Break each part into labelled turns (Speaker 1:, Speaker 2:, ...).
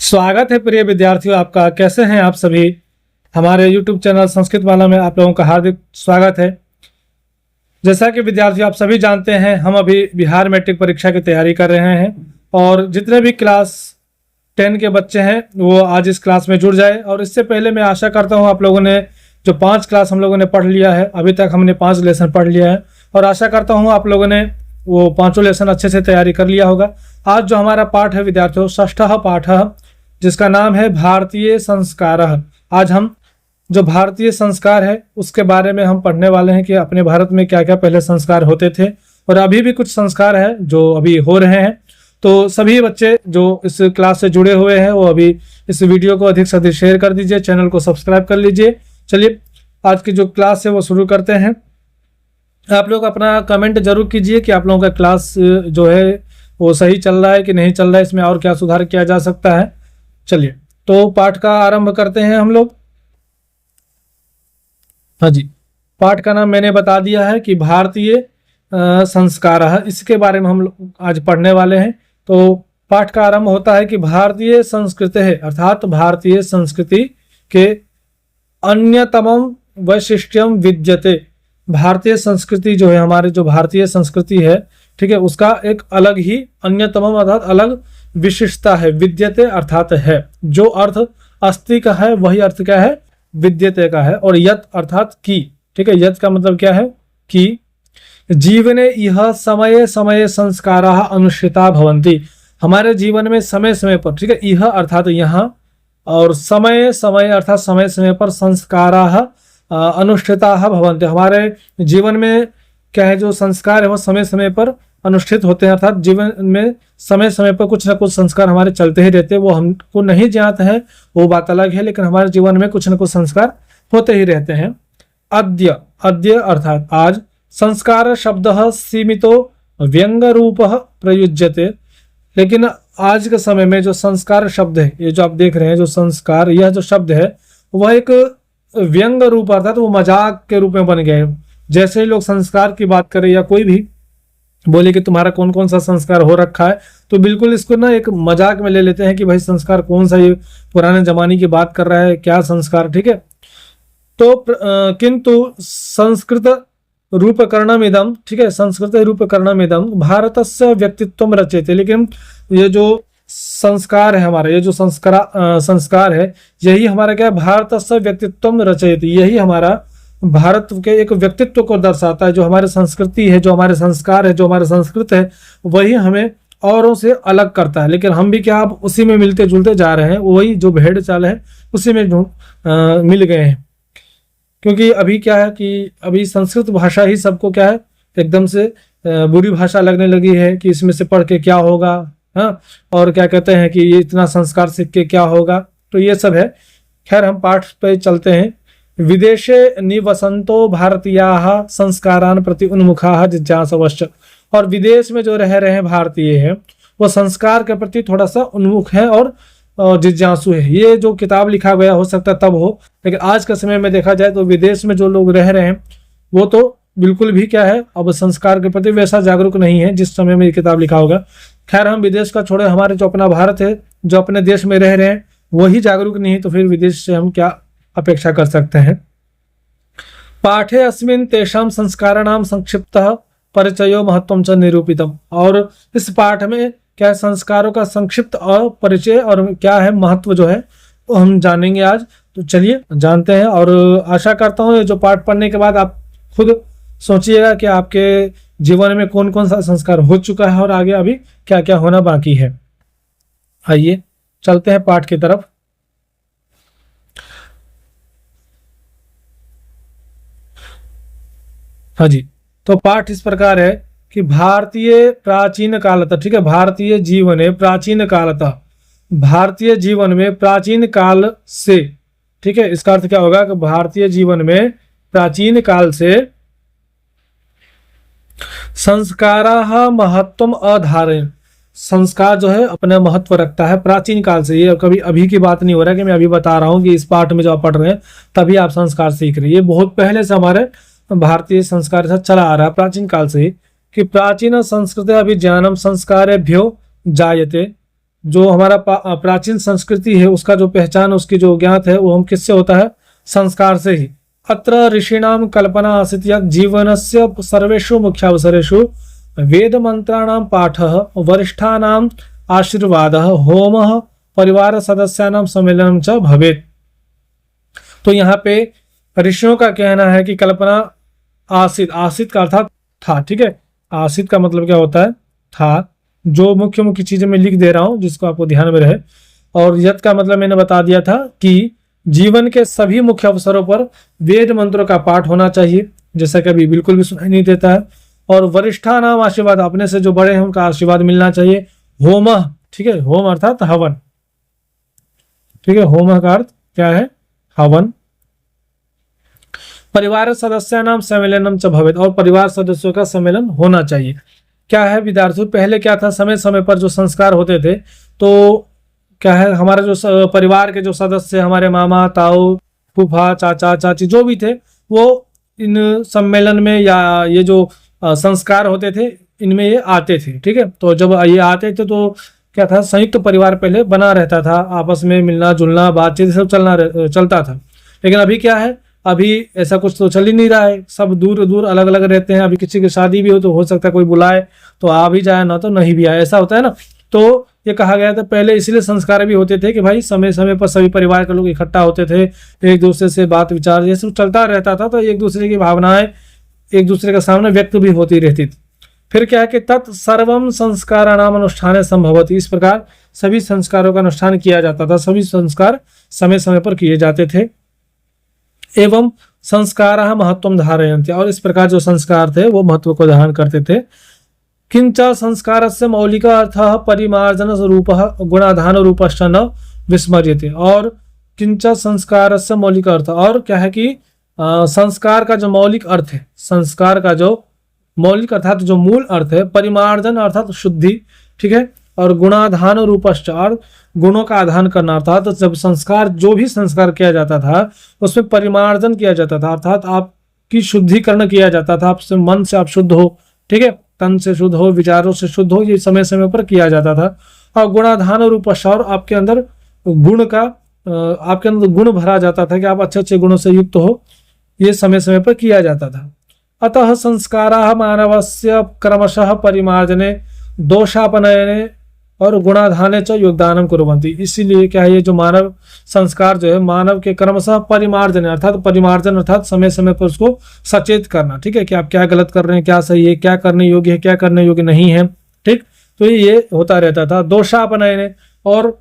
Speaker 1: स्वागत है प्रिय विद्यार्थियों आपका। कैसे हैं आप सभी। हमारे YouTube चैनल संस्कृत वाला में आप लोगों का हार्दिक स्वागत है। जैसा कि विद्यार्थियों आप सभी जानते हैं, हम अभी बिहार मैट्रिक परीक्षा की तैयारी कर रहे हैं और जितने भी क्लास 10 के बच्चे हैं वो आज इस क्लास में जुड़ जाए। और इससे पहले मैं आशा करता हूँ आप लोगों ने जो 5 क्लास हम लोगों ने पढ़ लिया है, अभी तक हमने 5 लेसन पढ़ लिया है और आशा करता हूँ आप लोगों ने वो 5 लेसन अच्छे से तैयारी कर लिया होगा। आज जो हमारा पाठ है विद्यार्थियों, षष्ठः पाठः, जिसका नाम है भारतीय संस्कारः। आज हम जो भारतीय संस्कार है उसके बारे में हम पढ़ने वाले हैं कि अपने भारत में क्या क्या पहले संस्कार होते थे और अभी भी कुछ संस्कार है जो अभी हो रहे हैं। तो सभी बच्चे जो इस क्लास से जुड़े हुए हैं वो अभी इस वीडियो को अधिक से अधिक शेयर कर दीजिए, चैनल को सब्सक्राइब कर लीजिए। चलिए आज की जो क्लास है वो शुरू करते हैं। आप लोग अपना कमेंट जरूर कीजिए कि आप लोगों का क्लास जो है वो सही चल रहा है कि नहीं चल रहा है, इसमें और क्या सुधार किया जा सकता है। चलिए तो पाठ का आरंभ करते हैं हम लोग। हाँ जी, पाठ का नाम मैंने बता दिया है कि भारतीय संस्कार है, इसके बारे में हम लोग आज पढ़ने वाले हैं। तो पाठ का आरंभ होता है कि भारतीय संस्कृति है, अर्थात भारतीय संस्कृति के अन्यतमम वैशिष्ट्यम विद्यते। भारतीय संस्कृति जो है, हमारे जो भारतीय संस्कृति है, ठीक है, उसका एक अलग ही अन्यतमम अर्थात अलग विशिष्टता है। विद्यते अर्थात है, जो अर्थ अस्ति का है वही अर्थ क्या है, विद्यते का है। और यत अर्थात की, ठीक है, यत का मतलब क्या है कि जीवने यह समय समय संस्काराः अनुष्ठिता भवन्ति। हमारे जीवन में समय समय पर, ठीक है, यह अर्थात यहाँ, और समय समय अर्थात समय समय पर संस्काराः अनुष्ठिताः भवन्ति। हमारे जीवन में क्या है, जो संस्कार है वो समय समय पर अनुष्ठित होते हैं, अर्थात जीवन में समय समय पर कुछ ना कुछ संस्कार हमारे चलते ही रहते हैं। वो हमको नहीं ज्ञात है वो बात अलग है, लेकिन हमारे जीवन में कुछ ना कुछ संस्कार होते ही रहते हैं। अद्य, अद्य अर्थात आज, संस्कार शब्द सीमितो व्यंग रूप प्रयुज्यते। लेकिन आज के समय में जो संस्कार शब्द है, ये जो आप देख रहे हैं जो संस्कार, यह जो शब्द है वह एक व्यंग रूप अर्थात वो मजाक के रूप में बन गए। जैसे ही लोग संस्कार की बात करें या कोई भी बोले कि तुम्हारा कौन कौन सा संस्कार हो रखा है, तो बिल्कुल इसको ना एक मजाक में ले लेते हैं कि भाई संस्कार कौन सा, ये पुराने जमाने की बात कर रहा है क्या संस्कार, ठीक है। तो किंतु संस्कृत रूपकरणमिदं, ठीक है, संस्कृत रूपकरणमिदं भारतस्य व्यक्तित्वम रचयते। लेकिन ये जो संस्कार है हमारा, ये जो संस्कार है, यही हमारा क्या है, भारतस्य व्यक्तित्वम रचयते, यही हमारा भारत के एक व्यक्तित्व को दर्शाता है। जो हमारी संस्कृति है, जो हमारे संस्कार है, जो हमारे संस्कृत है, वही हमें औरों से अलग करता है। लेकिन हम भी क्या अब उसी में मिलते जुलते जा रहे हैं, वही जो भेड़ चाल है उसी में मिल गए हैं। क्योंकि अभी क्या है कि अभी संस्कृत भाषा ही सबको क्या है एकदम से बुरी भाषा लगने लगी है कि इसमें से पढ़ के क्या होगा, हाँ, और क्या कहते हैं कि ये इतना संस्कार सीख के क्या होगा, तो ये सब है। खैर हम पाठ पे चलते हैं। विदेशे निवसंतो भारतीयाः संस्कारान् प्रति उन्मुखाः जिज्ञासवश्च। और विदेश में जो रह रहे हैं भारतीय हैं वो संस्कार के प्रति थोड़ा सा उन्मुख है और जिज्ञासु है। ये जो किताब लिखा गया हो सकता तब हो, लेकिन आज के समय में देखा जाए तो विदेश में जो लोग रह रहे हैं वो तो बिल्कुल भी क्या है, अब संस्कार के प्रति वैसा जागरूक नहीं है जिस समय में ये किताब लिखा होगा। खैर हम विदेश का छोड़े, हमारे जो अपना भारत है, जो अपने देश में रह रहे हैं वही जागरूक नहीं है, तो फिर विदेश से हम क्या अपेक्षा कर सकते हैं। पाठे अस्मिन् तेषां संस्काराणां संक्षिप्तः परिचयो महत्वं च निरूपितम्। और इस पाठ में क्या है, संस्कारों का संक्षिप्त और परिचय और क्या है महत्व जो है वो हम जानेंगे आज। तो चलिए जानते हैं। और आशा करता हूँ जो पाठ पढ़ने के बाद आप खुद सोचिएगा कि आपके जीवन में कौन कौन सा संस्कार हो चुका है और आगे अभी क्या क्या होना बाकी है। आइए चलते हैं पाठ की तरफ। हाँ जी, तो पाठ इस प्रकार है कि भारतीय प्राचीन कालतः, ठीक है, भारतीय जीवन है प्राचीन कालतः, भारतीय जीवन में प्राचीन काल से, ठीक है, इसका अर्थ क्या होगा कि भारतीय जीवन में प्राचीन काल से संस्काराः महत्वम अधारयन्। संस्कार जो है अपना महत्व रखता है प्राचीन काल से। ये कभी अभी की बात नहीं हो रहा है कि मैं अभी बता रहा हूँ कि इस पाठ में जो आप पढ़ रहे हैं तभी आप संस्कार सीख रहे हैं। ये बहुत पहले से हमारे भारतीय संस्कार से चला आ रहा है प्राचीन काल से ही, कि प्राचीन संस्कृत अभिज्ञानम संस्कारेभ्यो जायते। जो हमारा प्राचीन संस्कृति है उसका जो पहचान, उसकी जो ज्ञात है, वो हम किससे होता है? संस्कार से ही। अत्र ऋषीणाम कल्पना आसीत् यत् जीवनस्य सर्वेषु मुख्यावसरेषु वेद मंत्राणाम पाठः, वरिष्ठानाम आशीर्वादः, होमः, परिवार सदस्यानाम सम्मेलनम च भवेत्। तो यहाँ पे ऋषियों का कहना है कि कल्पना आसित, आसित का अर्थात था, ठीक है। आसित का मतलब क्या होता है? था। जो मुख्य मुख्य चीजें मैं लिख दे रहा हूं जिसको आपको ध्यान में रहे। और यत का मतलब मैंने बता दिया था कि जीवन के सभी मुख्य अवसरों पर वेद मंत्रों का पाठ होना चाहिए, जैसा कि अभी बिल्कुल भी सुनाई नहीं देता है। और वरिष्ठा नाम आशीर्वाद, अपने से जो बड़े हैं उनका आशीर्वाद मिलना चाहिए। होम, ठीक है, होम अर्थात हवन, ठीक है, होम का अर्थ क्या है? हवन। परिवार सदस्य नाम सम्मेलनम च भवेत्, और परिवार सदस्यों का सम्मेलन होना चाहिए। क्या है विद्यार्थियों, पहले क्या था, समय समय पर जो संस्कार होते थे, तो क्या है, हमारा जो परिवार के जो सदस्य, हमारे मामा, ताऊ, फूफा, चाचा, चाची जो भी थे, वो इन सम्मेलन में या ये जो संस्कार होते थे इनमें ये आते थे, ठीक है। तो जब ये आते थे तो क्या था, संयुक्त परिवार पहले बना रहता था, आपस में मिलना जुलना, बातचीत सब चलता था। लेकिन अभी क्या है, अभी ऐसा कुछ तो चल ही नहीं रहा है, सब दूर दूर अलग अलग रहते हैं। अभी किसी की शादी भी हो सकता है कोई बुलाए तो आ भी जाए, ना तो नहीं भी आए, ऐसा होता है ना। तो ये कहा गया था पहले, इसलिए संस्कार भी होते थे कि भाई समय समय पर सभी परिवार के लोग इकट्ठा होते थे, एक दूसरे से बात विचार ये सब चलता रहता था, तो एक दूसरे की भावनाएं एक दूसरे के सामने व्यक्त भी होती रहती थी। फिर क्या है कि तत्सर्वम संस्काराणाम अनुष्ठान संभवती, इस प्रकार सभी संस्कारों का अनुष्ठान किया जाता था, सभी संस्कार समय समय पर किए जाते थे। एवं संस्काराः महत्वं धारयन्ति, और इस प्रकार जो संस्कार थे वो महत्व को धारण करते थे। किंच संस्कारस्य मौलिक अर्थः परिमार्जन रूपः गुणाधान रूपश्च न विस्मर्यते, और किंच संस्कारस्य मौलिक अर्थ, और क्या है कि संस्कार का जो मौलिक अर्थ है, संस्कार का जो मौलिक अर्थात जो मूल अर्थ है, परिमार्जन अर्थात शुद्धि, ठीक है, और गुणाधान रूपश्च, और गुणों का आधान करना, अर्थात जब संस्कार, जो भी संस्कार किया जाता था उसमें परिमार्जन किया जाता था, अर्थात आपकी शुद्धिकरण किया जाता था, आपसे मन से आप शुद्ध हो, ठीक है, तन से शुद्ध हो, विचारों से शुद्ध हो, ये समय समय पर किया जाता था। और गुणाधान रूपश्च, और आपके अंदर गुण का, आपके अंदर गुण भरा जाता था कि आप अच्छे अच्छे गुणों से युक्त हो, ये समय समय पर किया जाता था। अतः संस्काराः मानवस्य क्रमशः परिमार्जने, दोषापनयने और गुणाधाने च योगदानम कुर्वन्ति। इसीलिए क्या है, ये जो मानव संस्कार जो है, मानव के क्रमशः परिमार्जन, अर्थात परिमार्जन अर्थात समय समय पर उसको सचेत करना, ठीक है, कि आप क्या गलत कर रहे हैं, क्या सही है, क्या करने योग्य है, क्या करने योग्य नहीं है, ठीक। तो ये होता रहता था। दोषापनयने, और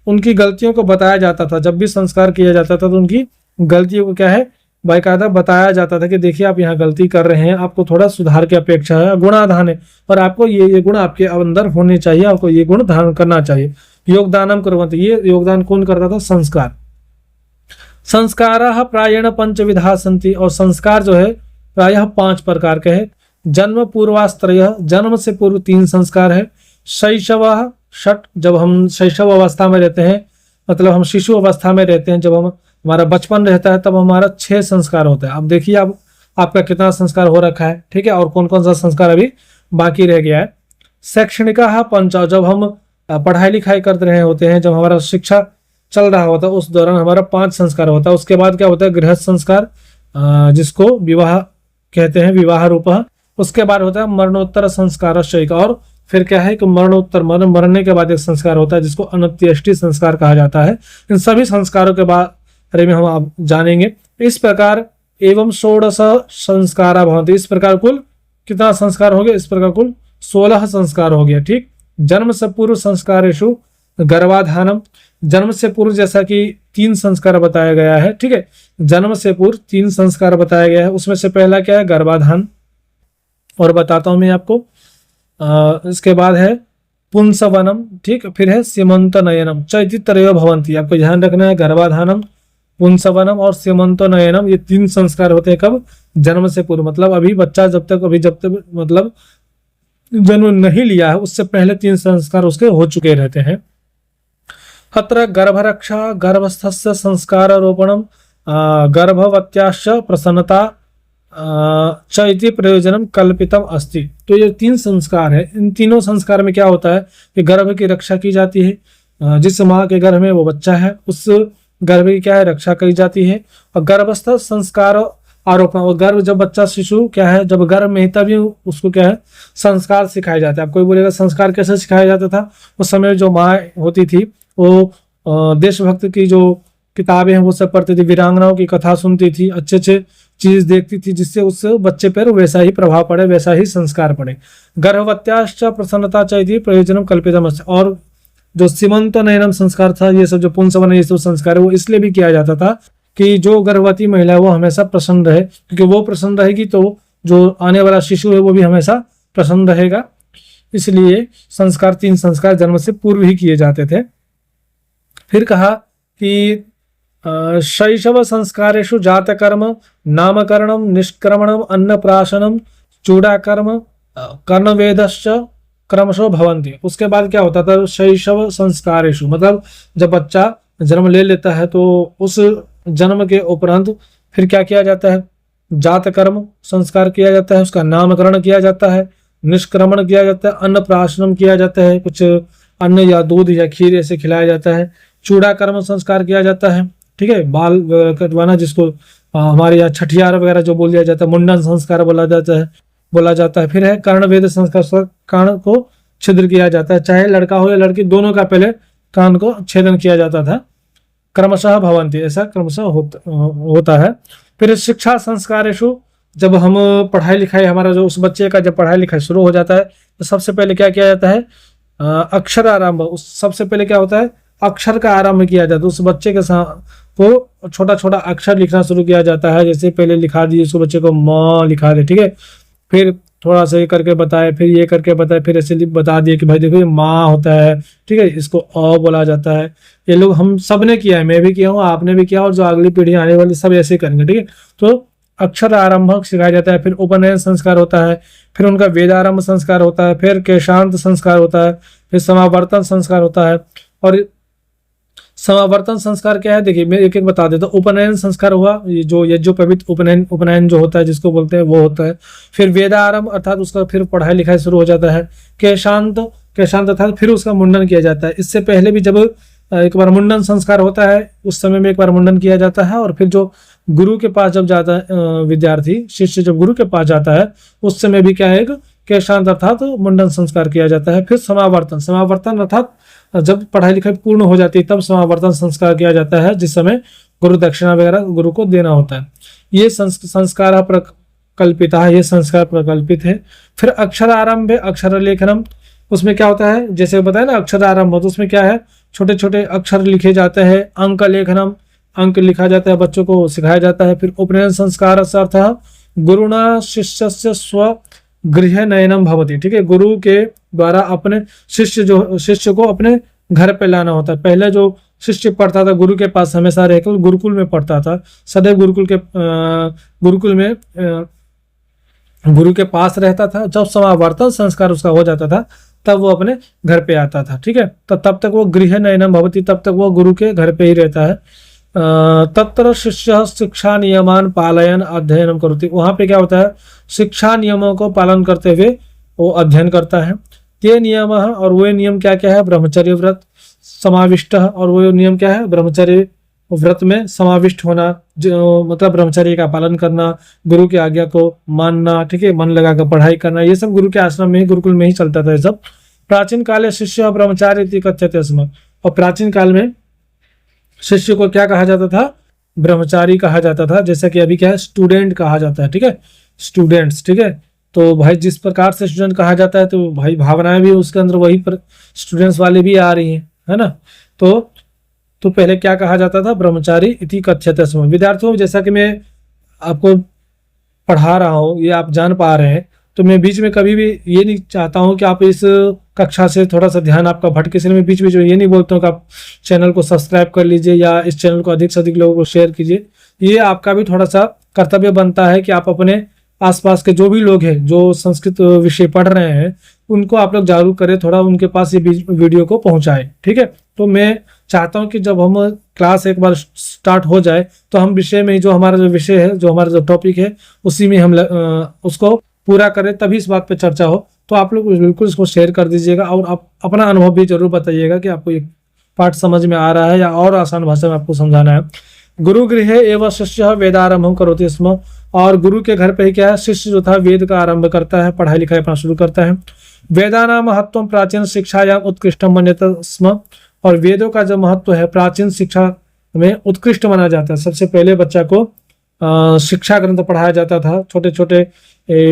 Speaker 1: उनकी गलतियों को बताया जाता था, जब भी संस्कार किया जाता था तो उनकी गलतियों को क्या है, बाकायदा बताया जाता था कि देखिए आप यहाँ गलती कर रहे हैं, आपको थोड़ा सुधार की अपेक्षा है। गुणाधान है, और आपको ये गुण आपके अंदर होने चाहिए, आपको ये गुण धारण करना चाहिए। योगदानम कुर्वन्ति, ये योगदान कौन करता था? संस्कार। संस्काराः प्रायेण पंचविधा सन्ति, और संस्कार जो है प्रायः 5 प्रकार के हैं। जन्म पूर्वास्त्रयः, जन्म से पूर्व 3 संस्कार है। शैशवः षट्, जब हम शैशव अवस्था में रहते हैं, मतलब हम शिशु अवस्था में रहते हैं, जब हम हमारा बचपन रहता है तब हमारा 6 संस्कार होता है। अब देखिए अब आपका कितना संस्कार हो रखा है, ठीक है, और कौन कौन सा संस्कार अभी बाकी रह गया है। शैक्षणिका पंच, जब हम पढ़ाई लिखाई कर रहे होते हैं, जब हमारा शिक्षा चल रहा होता है उस दौरान हमारा 5 संस्कार होता है। उसके बाद क्या होता है? गृहस्थ संस्कार, जिसको विवाह कहते हैं, विवाह रूप। उसके बाद होता है मरणोत्तर संस्कार शैक, और फिर क्या है कि मरणोत्तर, मरने के बाद एक संस्कार होता है जिसको अंत्येष्टि संस्कार कहा जाता है। इन सभी संस्कारों के बारे में हम आप जानेंगे। इस प्रकार एवं 16 संस्कार भवन्ति, इस प्रकार कुल कितना संस्कार हो गया? इस प्रकार कुल 16 संस्कार हो गया, ठीक। जन्म से पूर्व संस्कारेषु गर्भाधानम, जन्म से पूर्व जैसा कि 3 संस्कार बताया गया है, ठीक है, जन्म से पूर्व 3 संस्कार बताया गया है। उसमें से पहला क्या है? गर्भाधान, और बताता हूं मैं आपको। इसके बाद है पुंसवनम, ठीक, फिर है सीमंत नयनम, चैतित्रयो भवन्ति। आपको ध्यान रखना है, गर्भाधानम, पुंसवनम और सीमंत नयनम, ये 3 संस्कार होते हैं कब? जन्म से पूर्व, मतलब अभी बच्चा जब तक मतलब जन्म नहीं लिया है उससे पहले 3 संस्कार उसके हो चुके रहते हैं। अत्र गर्भरक्षा, गर्भस्थस्य संस्कार रोपणम, गर्भवत्याश्च प्रसन्नता, च इति प्रयोजनम कल्पितम अस्ति। तो ये 3 संस्कार है। इन तीनों संस्कार में क्या होता है कि गर्भ की रक्षा की जाती है। जिस माँ के गर्भ में वो बच्चा है उस गर्भ की क्या है रक्षा की जाती है। और गर्भस्थ संस्कार आरोपण, और गर्भ जब बच्चा शिशु क्या है जब गर्भ में ही तभी उसको क्या है संस्कार सिखाए जाते हैं। अब कोई बोलेगा संस्कार कैसे सिखाया जाता था? उस समय जो माँ होती थी वो देशभक्त की जो किताबें हैं वो सब पढ़ती थी, वीरांगनाओं की कथा सुनती थी, अच्छे अच्छे चीज देखती थी जिससे उस बच्चे पर वैसा ही प्रभाव पड़े, वैसा ही संस्कार पड़े। गर्भवत्याश्च प्रसन्नता चाहिए प्रयोजनम कल्पितम। और जो सीमंत नयनम संस्कार था, ये सब जो पुंसवन ये सब संस्कार है वो इसलिए भी किया जाता था कि जो गर्भवती महिला है वो हमेशा प्रसन्न रहे, क्योंकि वो प्रसन्न रहेगी तो जो आने वाला शिशु है वो भी हमेशा प्रसन्न रहेगा। इसलिए संस्कार 3 संस्कार जन्म से पूर्व ही किए जाते थे। फिर कहा कि शैशव संस्कारेषु जातकर्म नामकरणम निष्क्रमणम अन्नप्राशनम चूड़ाकर्म कर्णवेदश्च क्रमशः भवन्ति। उसके बाद क्या होता था? शैशव संस्कारेषु मतलब जब बच्चा जन्म ले लेता है तो उस जन्म के उपरांत फिर क्या किया जाता है? जातकर्म संस्कार किया जाता है, उसका नामकरण किया जाता है, निष्क्रमण किया जाता है, अन्नप्राशनम किया जाता है, कुछ अन्न या दूध या खीर ऐसे खिलाया जाता है, चूड़ाकर्म संस्कार किया जाता है, ठीक है, बाल कटवाना जिसको हमारे यहाँ छठियार वगैरह जो बोल दिया जाता है, मुंडन संस्कार बोला जाता है। फिर है कर्णवेद संस्कार, कान को छिद्र किया जाता है, चाहे लड़का हो या लड़की दोनों का पहले कान को छेदन किया जाता था। क्रमशः भवन्ति, ऐसा क्रमशः होता है। फिर शिक्षा संस्कारेषु जब हम पढ़ाई लिखाई हमारा जो उस बच्चे का जब पढ़ाई लिखाई शुरू हो जाता है तो सबसे पहले क्या किया जाता है? अक्षर आरंभ। उस सबसे पहले क्या होता है? अक्षर का आरंभ किया जाता है। उस बच्चे के साथ को छोटा छोटा अक्षर लिखना शुरू किया जाता है। जैसे पहले लिखा दिए उसको बच्चे को म लिखा दे, ठीक है, फिर थोड़ा सा ये करके बताए, फिर ये करके बताए, फिर ऐसे बता दिए कि भाई देखो ये माँ होता है, ठीक है, इसको अ बोला जाता है। ये लोग हम सब ने किया है, मैं भी किया हूँ, आपने भी किया, और जो अगली पीढ़ी आने वाली सब ऐसे करेंगे, ठीक है। तो अक्षर आरंभक सिखाया जाता है, फिर उपनयन संस्कार होता है, फिर उनका वेदारंभ संस्कार होता है, फिर केशांत संस्कार होता है, फिर समावर्तन संस्कार होता है। और समावर्तन संस्कार क्या है? देखिए मैं एक एक बता देता हूँ। उपनयन संस्कार हुआ, ये जो यज्ञोपवीत उपनयन जो होता है जिसको बोलते हैं वो होता है। फिर वेदारंभ अर्थात उसका फिर पढ़ाई लिखाई शुरू हो जाता है। केशांत अर्थात फिर उसका मुंडन किया जाता है। इससे पहले भी जब एक बार मुंडन संस्कार होता है उस समय में एक बार मुंडन किया जाता है। और फिर जो गुरु के पास जब जाता है विद्यार्थी शिष्य जब गुरु के पास जाता है उस समय भी क्या है? केशांत अर्थात मुंडन संस्कार किया जाता है। फिर समावर्तन अर्थात जब पढ़ाई लिखाई पूर्ण हो जाती है तब समावर्तन संस्कार किया जाता है, जिस समय गुरु दक्षिणा वगैरह गुरु को देना होता है। ये संस्कार प्रकल्पित है, ये संस्कार प्रकल्पित है। फिर अक्षर आरंभ है, अक्षर लेखनम। उसमें क्या होता है? जैसे बताया ना अक्षर आरंभ, तो उसमें क्या है? छोटे छोटे अक्षर लिखे जाते हैं। अंक लेखनम, अंक लिखा जाता है, बच्चों को सिखाया जाता है। फिर उपनयन संस्कार अर्थ गुरुणा शिष्यस्य स्व गृह नयनम भवति, ठीक है, गुरु के द्वारा अपने शिष्य को अपने घर पे लाना होता है। पहले जो शिष्य पढ़ता था गुरु के पास हमेशा रहकर गुरुकुल में पढ़ता था, सदैव गुरुकुल में गुरु के पास रहता था। जब समावर्तन संस्कार उसका हो जाता था तब वो अपने घर पे आता था, ठीक है। तो तब तक वो गृह नयनम भवति, तब तक वो गुरु के घर पे ही रहता है। तत्र शिष्य शिक्षा नियमान पालयन अध्ययन करती, वहां पे क्या होता है? शिक्षा नियमों को पालन करते हुए वो अध्ययन करता है। ते नियम, और वो नियम क्या क्या है? ब्रह्मचर्य व्रत समाविष्ट, और वो नियम क्या है? ब्रह्मचर्य व्रत में समाविष्ट होना, जो मतलब ब्रह्मचर्य का पालन करना, गुरु की आज्ञा को मानना, ठीक है, मन लगाकर पढ़ाई करना, ये सब गुरु के आश्रम में ही गुरुकुल में ही चलता था ये सब। प्राचीन काले शिष्य ब्रह्मचारी कथ्यते स्म, और प्राचीन काल में शिष्य को क्या कहा जाता था? ब्रह्मचारी कहा जाता था। जैसा कि अभी क्या है? स्टूडेंट कहा जाता है, ठीक है, स्टूडेंट्स, ठीक है। तो भाई जिस प्रकार से स्टूडेंट कहा जाता है तो भाई भावनाएं भी उसके अंदर वही पर स्टूडेंट्स वाले भी आ रही हैं, है ना। तो पहले क्या कहा जाता था? ब्रह्मचारी इति कथ्यते स्म। विद्यार्थियों, जैसा कि मैं आपको पढ़ा रहा हूँ ये आप जान पा रहे हैं, तो मैं बीच में कभी भी ये नहीं चाहता हूँ कि आप इस कक्षा से थोड़ा सा ध्यान आपका भटके, इसलिए मैं बीच बीच में ये नहीं बोलता हूँ कि आप चैनल को सब्सक्राइब कर लीजिए या इस चैनल को अधिक से अधिक लोगों को शेयर कीजिए। ये आपका भी थोड़ा सा कर्तव्य बनता है कि आप अपने आसपास के जो भी लोग हैं जो संस्कृत विषय पढ़ रहे हैं उनको आप लोग जागरूक करें, थोड़ा उनके पास ये वीडियो को पहुंचाएं, ठीक है। तो मैं चाहता हूँ कि जब हम क्लास एक बार स्टार्ट हो जाए तो हम विषय में, जो हमारा जो विषय है, जो हमारा जो टॉपिक है, उसी में हम उसको पूरा करें, तभी इस बात पे चर्चा हो। तो आप लोग बिल्कुल इसको शेयर कर दीजिएगा और आप अपना अनुभव भी जरूर बताइएगा कि आपको ये पाठ समझ में आ रहा है या और आसान भाषा में आपको समझाना है। गुरु गृह एवं शिष्य वेदारंभम करोति स्म, और गुरु के घर पे ही क्या है, शिष्य जो था वेद का आरंभ करता है, पढ़ाई लिखाई अपना शुरू करता है। वेदानाम महत्व प्राचीन शिक्षायाम उत्कृष्टम मन्यते स्म, और वेदों का जो महत्व है प्राचीन शिक्षा में उत्कृष्ट माना जाता है। सबसे पहले बच्चा को शिक्षा ग्रंथ पढ़ाया जाता था, छोटे छोटे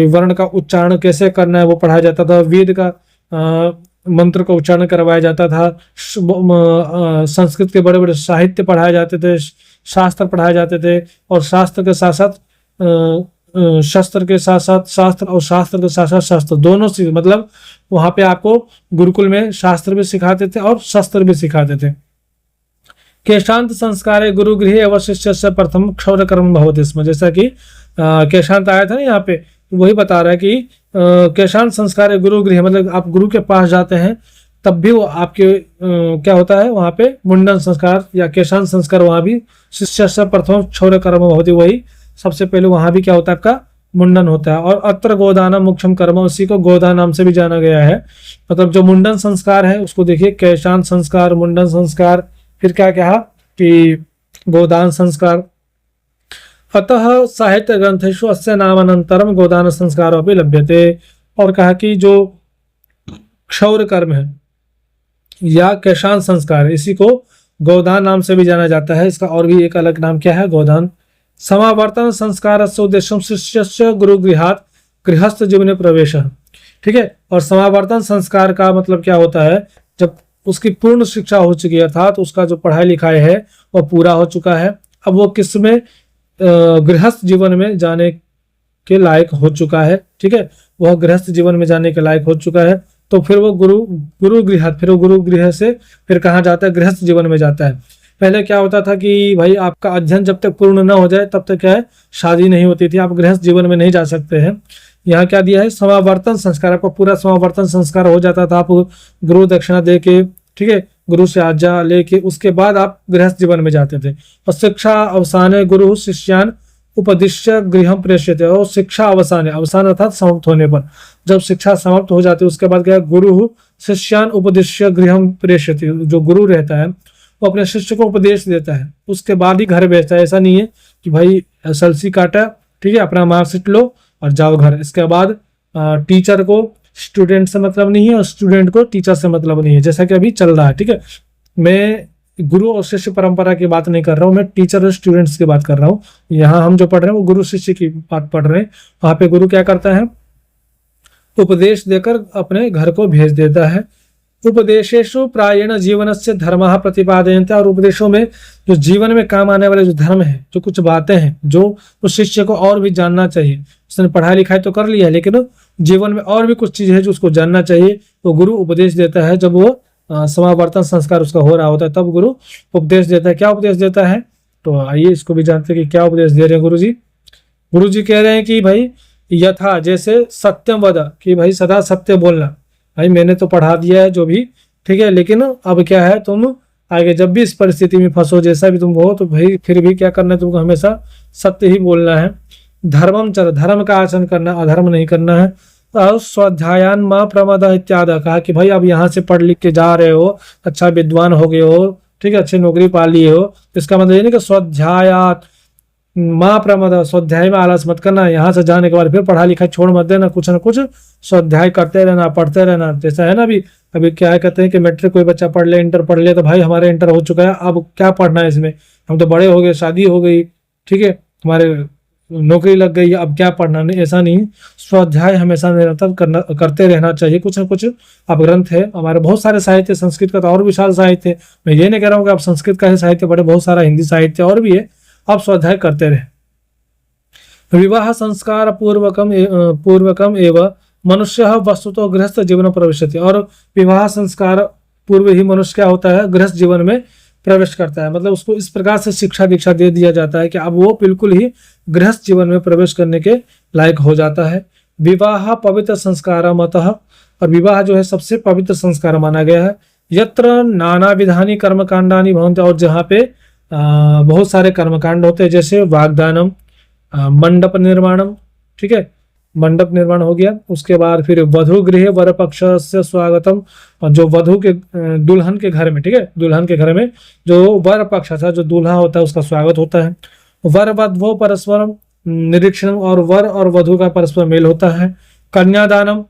Speaker 1: वर्ण का उच्चारण कैसे करना है वो पढ़ाया जाता था, वेद का मंत्र का उच्चारण करवाया जाता था, संस्कृत के बड़े बड़े साहित्य पढ़ाए जाते थे, शास्त्र पढ़ाए जाते थे, और शास्त्र के साथ साथ शस्त्र के साथ साथ शास्त्र और शास्त्र के साथ साथ शस्त्र दोनों से, मतलब वहां पे आपको गुरुकुल में शास्त्र भी सिखाते थे और शस्त्र भी सिखाते थे। केशांत संस्कार गुरु गृह एवं शिष्य से प्रथम क्षौर कर्म भवति स्म, जैसा कि केशांत आया था ना यहाँ पे, वही बता रहा है कि केशांत संस्कार गुरु गृह, मतलब आप गुरु के पास जाते हैं तब भी वो आपके क्या होता है वहां पे मुंडन संस्कार या केशांत संस्कार, वहां भी शिष्य से प्रथम क्षौर कर्म भवति, वही सबसे पहले वहां भी क्या होता है आपका मुंडन होता है। और अत्र गोदान मुख्यम कर्म, उसी को गोदान नाम से भी जाना गया है। मतलब जो मुंडन संस्कार है उसको देखिए, केशांत संस्कार, मुंडन संस्कार, फिर क्या कहा कि गोदान संस्कार। अतः साहित्य ग्रंथेषु अस्य नामानंतरम गोदान संस्कार अपि लभ्यते, और कहा कि जो क्षौर कर्म है या केशांत संस्कार, इसी को गोदान नाम से भी जाना जाता है। इसका और भी एक अलग नाम क्या है, गोदान। समावर्तन संस्कार उद्देश्य शिष्य गुरु गृहात गृहस्थ जीवन प्रवेश, ठीक है। और समावर्तन संस्कार का मतलब क्या होता है, जब उसकी पूर्ण शिक्षा हो चुकी है, अर्थात उसका जो पढ़ाई लिखाई है वो पूरा हो चुका है, अब वो किस में गृहस्थ जीवन में जाने के लायक हो चुका है, ठीक है, वह गृहस्थ जीवन में जाने के लायक हो चुका है, तो फिर वो गुरु गृह, फिर वो गुरु गृह से फिर कहाँ जाता है, गृहस्थ जीवन में जाता है। पहले क्या होता था कि भाई आपका अध्ययन जब तक पूर्ण न हो जाए तब तक क्या है, शादी नहीं होती थी, आप गृहस्थ जीवन में नहीं जा सकते हैं। यहाँ क्या दिया है, समावर्तन संस्कार, आपको पूरा समावर्तन संस्कार हो जाता था, आप गुरु दक्षिणा दे के, ठीक है, गुरु से आज्ञा लेके उसके बाद आप गृहस्थ जीवन में जाते थे। और शिक्षा अवसाने गुरु शिष्यान उपदिश्य गृह प्रेषित, और शिक्षा अवसान अर्थात समाप्त होने पर, जब शिक्षा समाप्त हो जाती है उसके बाद क्या, गुरु शिष्यान उपदिश्य गृह प्रेषित, जो गुरु रहता है वो अपने शिष्य को उपदेश देता है, उसके बाद ही घर भेजता है। ऐसा नहीं है कि भाई एसएलसी काटा, ठीक है, अपना मार्कशीट लो और जाओ घर। इसके बाद टीचर को स्टूडेंट से मतलब नहीं है और स्टूडेंट को टीचर से मतलब नहीं है, जैसा कि अभी चल रहा है, ठीक है। मैं गुरु और शिष्य परंपरा की बात नहीं कर रहा हूँ, मैं टीचर और स्टूडेंट्स की बात कर रहा हूँ। यहाँ हम जो पढ़ रहे हैं वो गुरु शिष्य की बात पढ़ रहे हैं। वहां पे गुरु क्या करता है, उपदेश देकर अपने घर को भेज देता है। उपदेशेषु प्रायेण जीवन से धर्म प्रतिपादयन्ते, और उपदेशों में जो जीवन में काम आने वाले जो धर्म है, जो कुछ बातें हैं जो उस शिष्य को और भी जानना चाहिए, उसने पढ़ाई लिखाई तो कर लिया है लेकिन जीवन में और भी कुछ चीज है जो उसको जानना चाहिए, तो गुरु उपदेश देता है। जब वो समावर्तन संस्कार उसका हो रहा होता है तब गुरु उपदेश देता है। क्या उपदेश देता है, तो आइए इसको भी जानते हैं कि क्या उपदेश दे रहे हैं गुरु जी। गुरु जी कह रहे हैं कि भाई यथा, जैसे सत्यम वद, कि भाई सदा सत्य बोलना। भाई मैंने तो पढ़ा दिया है जो भी, ठीक है, लेकिन अब क्या है, तुम आगे जब भी इस परिस्थिति में फंसो, जैसा भी तुम हो, तो भाई फिर भी क्या करना है, तुमको हमेशा सत्य ही बोलना है। धर्मम चर, धर्म का आचरण करना, अधर्म नहीं करना है। और स्वाध्यायान माँ प्रमद इत्यादि, कहा कि भाई अब यहाँ से पढ़ लिख के जा रहे हो, अच्छा विद्वान हो गए हो, ठीक है, अच्छी नौकरी पा लिए हो, इसका मतलब ये नहीं कि स्वाध्यायात माँ प्रमद, स्वाध्याय में आलस मत करना। यहाँ से जाने के बाद फिर पढ़ाई लिखाई छोड़ मत देना, कुछ ना कुछ स्वाध्याय करते रहना, पढ़ते रहना। जैसा है ना अभी क्या कहते हैं कि मैट्रिक कोई बच्चा पढ़ ले, इंटर पढ़ ले, तो भाई हमारे इंटर हो चुका है, अब क्या पढ़ना है इसमें, हम तो बड़े हो गए, शादी हो गई, ठीक है, हमारे नौकरी लग गई, अब क्या पढ़ना। नहीं, ऐसा नहीं, स्वाध्याय हमेशा निरंतर करते रहना चाहिए। कुछ ना कुछ अब ग्रंथ है हमारे, बहुत सारे साहित्य, संस्कृत का तो और विशाल साहित्य है। मैं ये नहीं कह रहा हूँ कि आप संस्कृत का ही साहित्य पढ़े, बहुत सारा हिंदी साहित्य और भी है, आप स्वाध्याय करते रहे। विवाह संस्कार पूर्वकम एवं मनुष्य वस्तुतः गृहस्थ जीवन प्रवेशति, और विवाह संस्कार पूर्व ही मनुष्य क्या होता है, गृहस्थ जीवन में प्रवेश करता है। मतलब उसको इस प्रकार से शिक्षा दीक्षा दे दिया जाता है कि अब वो बिल्कुल ही गृहस्थ जीवन में प्रवेश करने के लायक हो जाता है। विवाह पवित्र संस्कार मतः, और विवाह जो है सबसे पवित्र संस्कार माना गया है। यत्र नाना विधानी कर्मकांडानि भवन्ति, और जहाँ पे बहुत सारे कर्मकांड होते हैं, जैसे वाग्दानम, मंडप निर्माणम, ठीक है, मंडप निर्माण हो गया। उसके बाद फिर वधु गृह वर पक्ष से स्वागतम, और जो वधु के दुल्हन के घर में, ठीक है, दुल्हन के घर में जो वर पक्ष था, जो दूल्हा होता है, उसका स्वागत होता है। वर वधु परस्परम निरीक्षण, और वर और वधु का परस्पर मेल होता है। कन्यादानम,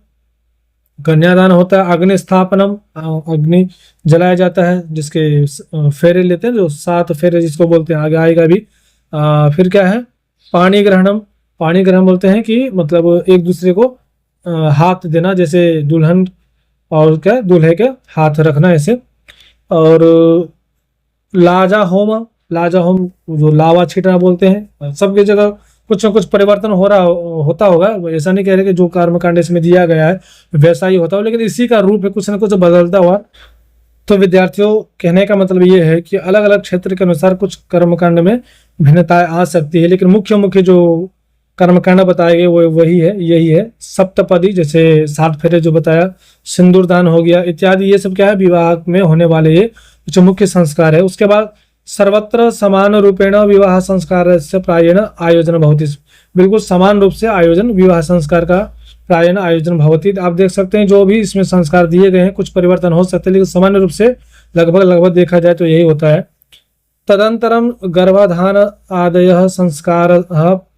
Speaker 1: कन्यादान होता है। अग्नि स्थापनम, अग्नि जलाया जाता है, जिसके फेरे लेते हैं, जो 7 फेरे जिसको बोलते हैं, आगे आएगा भी। फिर क्या है, पाणी ग्रहणम, पाणी ग्रहण बोलते हैं कि मतलब एक दूसरे को हाथ देना, जैसे दुल्हन और क्या दूल्हे के हाथ रखना ऐसे। और लाजा होम, लाजा होम जो लावा छीटना बोलते हैं। सबकी जगह कुछ न कुछ परिवर्तन हो रहा होता होगा, ऐसा नहीं कह रहे कि जो कर्मकांड इसमें दिया गया है वैसा ही होता हो, लेकिन इसी का रूप है, कुछ न कुछ बदलता हुआ। तो विद्यार्थियों, कहने का मतलब ये है कि अलग अलग क्षेत्र के अनुसार कुछ कर्मकांड में भिन्नताएं आ सकती है, लेकिन मुख्य मुख्य जो कर्मकांड बताए गए वो वही है, यही है। सप्तपदी, जैसे 7 फेरे जो बताया, सिंदूरदान हो गया इत्यादि, ये सब क्या है, विवाह में होने वाले ये जो मुख्य संस्कार है। उसके बाद सर्वत्र समान रूपेण विवाह संस्कार से प्रायेण आयोजन भवति, बिल्कुल समान रूप से आयोजन, विवाह संस्कार का प्रायेण आयोजन भवति। आप देख सकते हैं जो भी इसमें संस्कार दिए गए हैं, कुछ परिवर्तन हो सकते हैं, लेकिन सामान्य रूप से लगभग देखा जाए तो यही होता है। तदंतरम गर्भाधान आदय संस्कार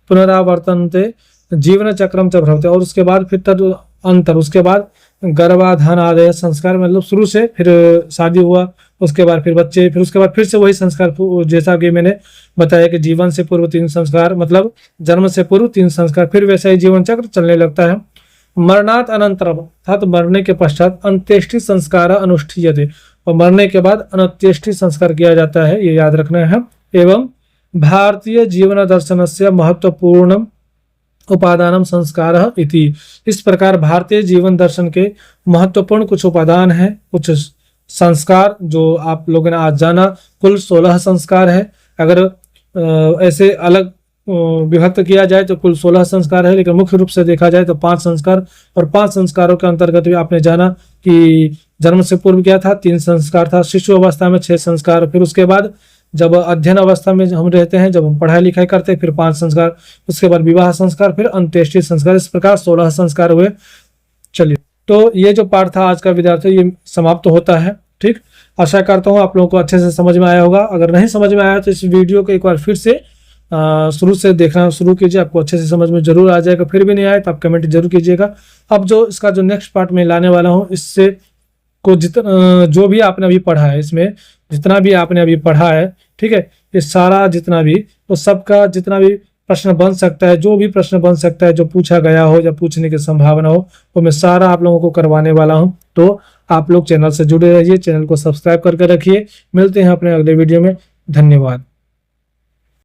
Speaker 1: पुनरावर्तनते जीवन चक्रम च भ्रमते, और उसके बाद फिर तद अंतर, उसके बाद गर्भाधान आदय संस्कार, मतलब शुरू से फिर शादी हुआ, उसके बाद फिर बच्चे, फिर उसके बाद फिर से वही संस्कार, जैसा कि मैंने बताया कि जीवन से पूर्व 3 संस्कार, मतलब जन्म से पूर्व 3 संस्कार, फिर वैसा ही जीवन चक्र चलने लगता है। मरणात अनंतरम, अर्थात मरने के पश्चात अंत्येष्टि संस्कार अनुष्ठीयते, और मरने के बाद अंत्येष्टि संस्कार किया जाता है, ये याद रखना है। एवं भारतीय जीवन दर्शन से महत्वपूर्ण उपादानम संस्कार इति, इस प्रकार भारतीय जीवन दर्शन के महत्वपूर्ण कुछ उपादान हैं, कुछ संस्कार जो आप लोगों ने आज जाना। कुल 16 संस्कार है, अगर ऐसे अलग विभक्त किया जाए तो कुल 16 संस्कार है, लेकिन मुख्य रूप से देखा जाए तो 5 संस्कार, और 5 संस्कारों के अंतर्गत भी आपने जाना कि जन्म से पूर्व क्या था, 3 संस्कार था, शिशु अवस्था में 6 संस्कार, फिर उसके बाद जब अध्ययन अवस्था में हम रहते हैं, जब हम पढ़ाई लिखाई करते हैं, फिर 5 संस्कार, उसके बाद विवाह संस्कार, फिर अंत्येष्टि संस्कार, इस प्रकार 16 संस्कार हुए। चलिए, तो ये जो पाठ था आज का विद्यार्थी, ये समाप्त होता है। ठीक, आशा करता हूँ आप लोगों को अच्छे से समझ में आया होगा। अगर नहीं समझ में आया तो इस वीडियो को एक बार फिर से शुरू से देखना शुरू कीजिए, आपको अच्छे से समझ में जरूर आ जाएगा। फिर भी नहीं आए तो आप कमेंट जरूर कीजिएगा। अब जो इसका जो नेक्स्ट पार्ट में लाने वाला हूँ, इससे को जितना जो भी आपने अभी पढ़ा है, इसमें जितना भी आपने अभी पढ़ा है, ठीक है, ये सारा जितना भी, तो सबका जितना भी प्रश्न बन सकता है, जो भी प्रश्न बन सकता है, जो पूछा गया हो या पूछने की संभावना हो, वो मैं सारा आप लोगों को करवाने वाला हूं। तो आप लोग चैनल से जुड़े रहिए, चैनल को सब्सक्राइब करके रखिए। मिलते हैं अपने अगले वीडियो में। धन्यवाद।